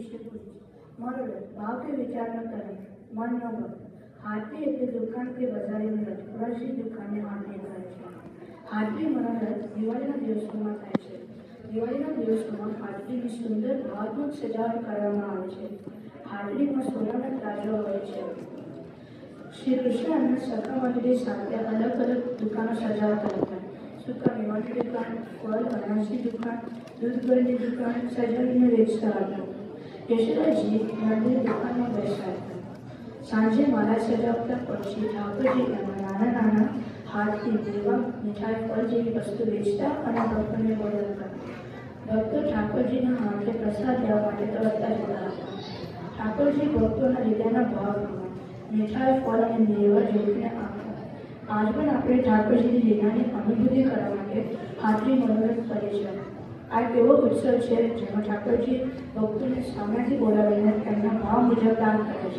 વિશે પૂછીશ। મનોરથ ભાવ કે વિચારનો તરફ મનનો ભાવ। હાથી એટલે દુકાન કે બજારીનો રથ, વર્ષી દુકાનને હાથી કહે છે। હાથી મનોરથ દિવાળીના દિવસોમાં થાય છે। દિવાળીના દિવસોમાં હાથીની સુંદર ભાવનાત્મક સજાવટ કરવામાં આવે છે। હાથીમાં સોનાના તાજો હોય છે। શ્રી કૃષ્ણ અને સખા મંડળી સાથે અલગ અલગ દુકાનો સજાવતા હતા। સૂકા મેવાની દુકાન, ફળ અનાજની દુકાન, દૂધ ગળની દુકાન સજાવીને વેચતા હતા। યશોદાજી મંદિર દુકાનમાં બેસતા હતા। સાંજે માળા સજાવતા પછી ઠાકોરજી એમાં નાના નાના હાથથી દેવા, મીઠાઈ, ફળ જેવી વસ્તુ વેચતા અને ભક્તોને બોલાવતા। ભક્તો ઠાકોરજીના હાથે પ્રસાદ લેવા માટે તરતતા જતા હતા। ઠાકોરજી ભક્તોના હૃદયના ભાવ મીઠાઈ, ફળ અને દેવા જોઈને આપતા। આજ પણ આપણે ઠાકોરજીની લીલાની અનુભૂતિ કરવા માટે હાથની મનોરથ કરીએ છીએ। આ એક એવો ઉત્સવ છે જેમાં ઠાકોરજી ભક્તોને સામેથી બોલાવીને તેમના ભાવ મુજબ દાન કરે છે।